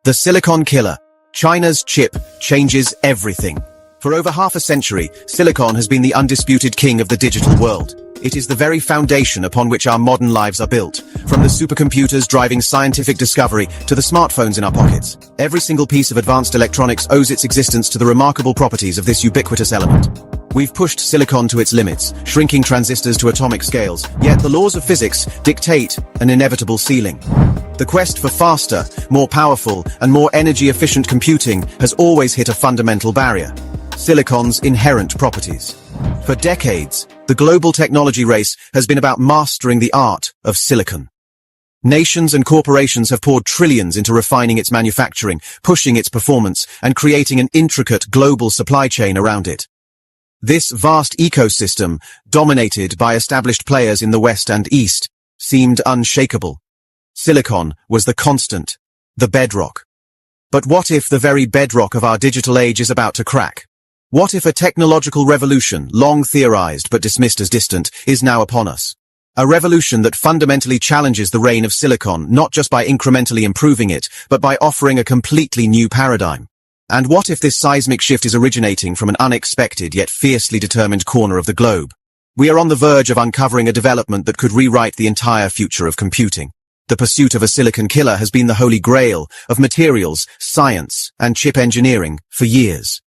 The silicon killer. China's chip changes everything. For over half a century, silicon has been the undisputed king of the digital world. It is the very foundation upon which our modern lives are built. From the supercomputers driving scientific discovery to the smartphones in our pockets, every single piece of advanced electronics owes its existence to the remarkable properties of this ubiquitous element. We've pushed silicon to its limits, shrinking transistors to atomic scales, yet the laws of physics dictate an inevitable ceiling. The quest for faster, more powerful, and more energy-efficient computing has always hit a fundamental barrier: silicon's inherent properties. For decades, the global technology race has been about mastering the art of silicon. Nations and corporations have poured trillions into refining its manufacturing, pushing its performance, and creating an intricate global supply chain around it. This vast ecosystem, dominated by established players in the West and East, seemed unshakable. Silicon was the constant, the bedrock. But what if the very bedrock of our digital age is about to crack? What if a technological revolution, long theorized but dismissed as distant, is now upon us? A revolution that fundamentally challenges the reign of silicon, not just by incrementally improving it, but by offering a completely new paradigm. And what if this seismic shift is originating from an unexpected yet fiercely determined corner of the globe? We are on the verge of uncovering a development that could rewrite the entire future of computing. The pursuit of a silicon killer has been the holy grail of materials, science, and chip engineering for years.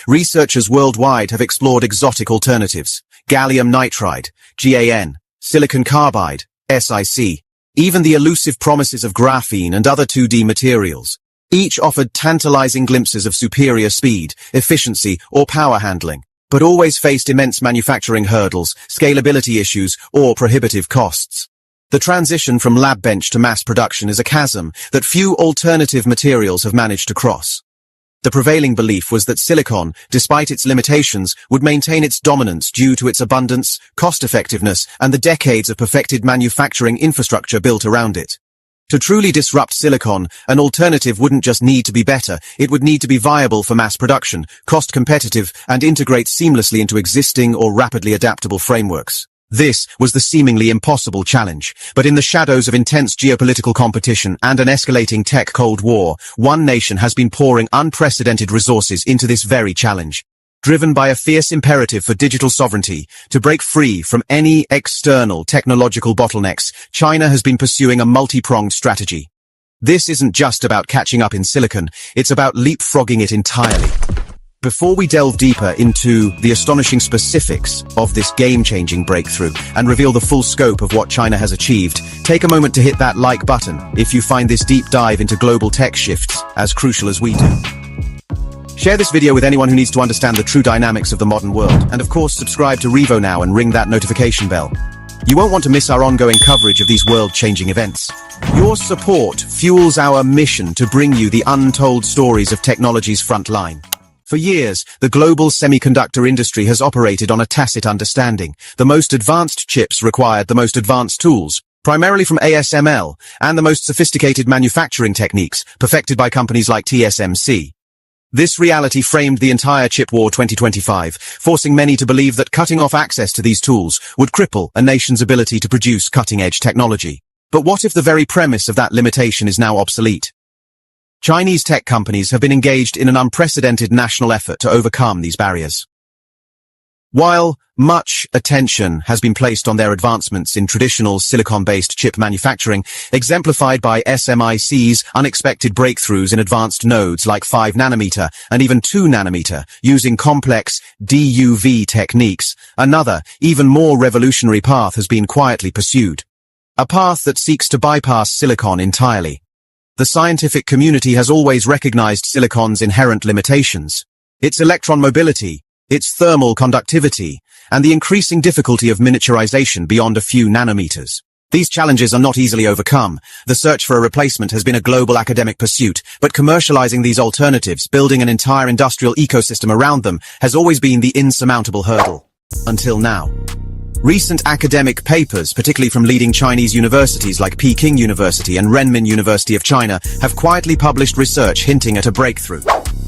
Researchers worldwide have explored exotic alternatives: gallium nitride, GaN, silicon carbide, SiC, even the elusive promises of graphene and other 2D materials. Each offered tantalizing glimpses of superior speed, efficiency, or power handling, but always faced immense manufacturing hurdles, scalability issues, or prohibitive costs. The transition from lab bench to mass production is a chasm that few alternative materials have managed to cross. The prevailing belief was that silicon, despite its limitations, would maintain its dominance due to its abundance, cost-effectiveness, and the decades of perfected manufacturing infrastructure built around it. To truly disrupt silicon, an alternative wouldn't just need to be better, it would need to be viable for mass production, cost-competitive, and integrate seamlessly into existing or rapidly adaptable frameworks. This was the seemingly impossible challenge, but in the shadows of intense geopolitical competition and an escalating tech Cold War, one nation has been pouring unprecedented resources into this very challenge. Driven by a fierce imperative for digital sovereignty, to break free from any external technological bottlenecks, China has been pursuing a multi-pronged strategy. This isn't just about catching up in silicon, it's about leapfrogging it entirely. Before we delve deeper into the astonishing specifics of this game-changing breakthrough and reveal the full scope of what China has achieved, take a moment to hit that like button if you find this deep dive into global tech shifts as crucial as we do. Share this video with anyone who needs to understand the true dynamics of the modern world, and of course subscribe to Revo now and ring that notification bell. You won't want to miss our ongoing coverage of these world-changing events. Your support fuels our mission to bring you the untold stories of technology's front line. For years, the global semiconductor industry has operated on a tacit understanding. The most advanced chips required the most advanced tools, primarily from ASML, and the most sophisticated manufacturing techniques, perfected by companies like TSMC. This reality framed the entire chip war 2025, forcing many to believe that cutting off access to these tools would cripple a nation's ability to produce cutting-edge technology. But what if the very premise of that limitation is now obsolete? Chinese tech companies have been engaged in an unprecedented national effort to overcome these barriers. While much attention has been placed on their advancements in traditional silicon-based chip manufacturing, exemplified by SMIC's unexpected breakthroughs in advanced nodes like 5 nanometer and even 2 nanometer, using complex DUV techniques, another, even more revolutionary path has been quietly pursued. A path that seeks to bypass silicon entirely. The scientific community has always recognized silicon's inherent limitations, its electron mobility, its thermal conductivity, and the increasing difficulty of miniaturization beyond a few nanometers. These challenges are not easily overcome. The search for a replacement has been a global academic pursuit, but commercializing these alternatives, building an entire industrial ecosystem around them, has always been the insurmountable hurdle. Until now. Recent academic papers, particularly from leading Chinese universities like Peking University and Renmin University of China, have quietly published research hinting at a breakthrough.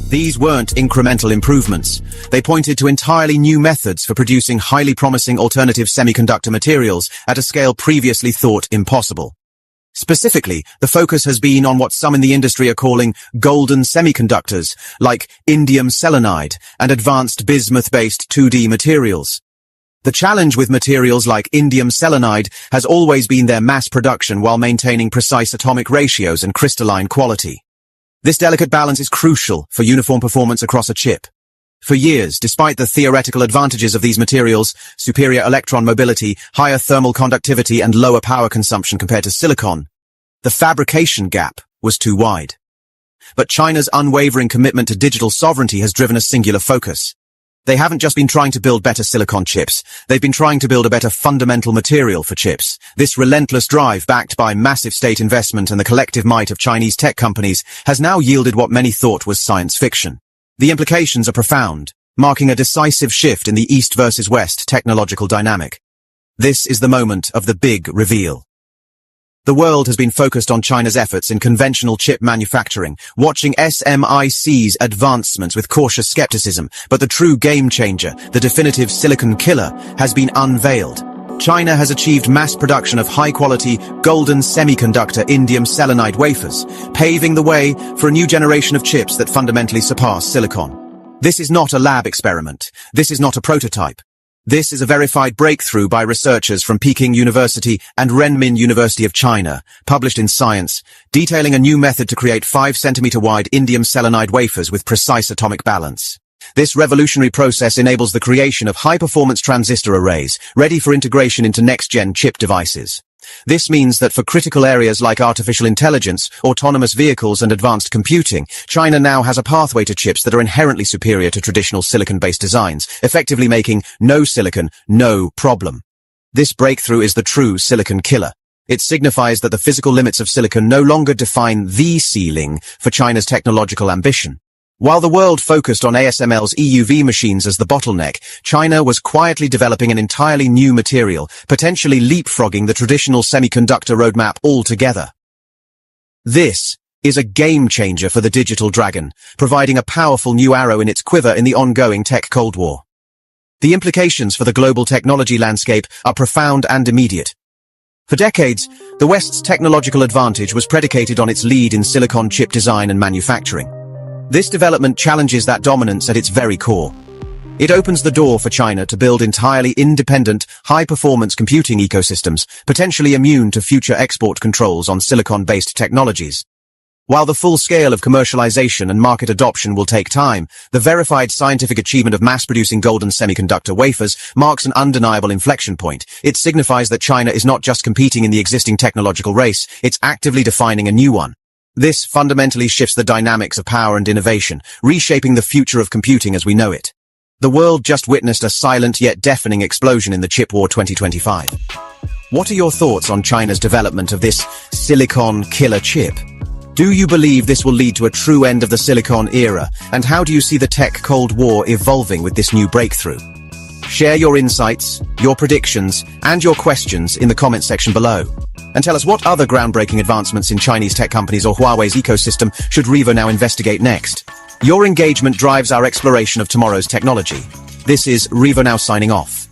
These weren't incremental improvements. They pointed to entirely new methods for producing highly promising alternative semiconductor materials at a scale previously thought impossible. Specifically, the focus has been on what some in the industry are calling golden semiconductors, like indium selenide and advanced bismuth-based 2D materials. The challenge with materials like indium selenide has always been their mass production while maintaining precise atomic ratios and crystalline quality. This delicate balance is crucial for uniform performance across a chip. For years, despite the theoretical advantages of these materials, superior electron mobility, higher thermal conductivity, and lower power consumption compared to silicon, the fabrication gap was too wide. But China's unwavering commitment to digital sovereignty has driven a singular focus. They haven't just been trying to build better silicon chips, they've been trying to build a better fundamental material for chips. This relentless drive, backed by massive state investment and the collective might of Chinese tech companies, has now yielded what many thought was science fiction. The implications are profound, marking a decisive shift in the East versus West technological dynamic. This is the moment of the big reveal. The world has been focused on China's efforts in conventional chip manufacturing, watching SMIC's advancements with cautious skepticism, but the true game changer, the definitive silicon killer, has been unveiled. China has achieved mass production of high-quality, golden semiconductor indium selenide wafers, paving the way for a new generation of chips that fundamentally surpass silicon. This is not a lab experiment. This is not a prototype. This is a verified breakthrough by researchers from Peking University and Renmin University of China, published in Science, detailing a new method to create 5-centimeter-wide indium selenide wafers with precise atomic balance. This revolutionary process enables the creation of high-performance transistor arrays, ready for integration into next-gen chip devices. This means that for critical areas like artificial intelligence, autonomous vehicles, and advanced computing, China now has a pathway to chips that are inherently superior to traditional silicon-based designs, effectively making no silicon, no problem. This breakthrough is the true silicon killer. It signifies that the physical limits of silicon no longer define the ceiling for China's technological ambition. While the world focused on ASML's EUV machines as the bottleneck, China was quietly developing an entirely new material, potentially leapfrogging the traditional semiconductor roadmap altogether. This is a game-changer for the digital dragon, providing a powerful new arrow in its quiver in the ongoing tech Cold War. The implications for the global technology landscape are profound and immediate. For decades, the West's technological advantage was predicated on its lead in silicon chip design and manufacturing. This development challenges that dominance at its very core. It opens the door for China to build entirely independent, high-performance computing ecosystems, potentially immune to future export controls on silicon-based technologies. While the full scale of commercialization and market adoption will take time, the verified scientific achievement of mass-producing golden semiconductor wafers marks an undeniable inflection point. It signifies that China is not just competing in the existing technological race, it's actively defining a new one. This fundamentally shifts the dynamics of power and innovation, reshaping the future of computing as we know it. The world just witnessed a silent yet deafening explosion in the chip war 2025. What are your thoughts on China's development of this silicon killer chip? Do you believe this will lead to a true end of the silicon era? And how do you see the tech Cold War evolving with this new breakthrough? Share your insights, your predictions, and your questions in the comment section below. And tell us what other groundbreaking advancements in Chinese tech companies or Huawei's ecosystem should Revo now investigate next. Your engagement drives our exploration of tomorrow's technology. This is Revo now signing off.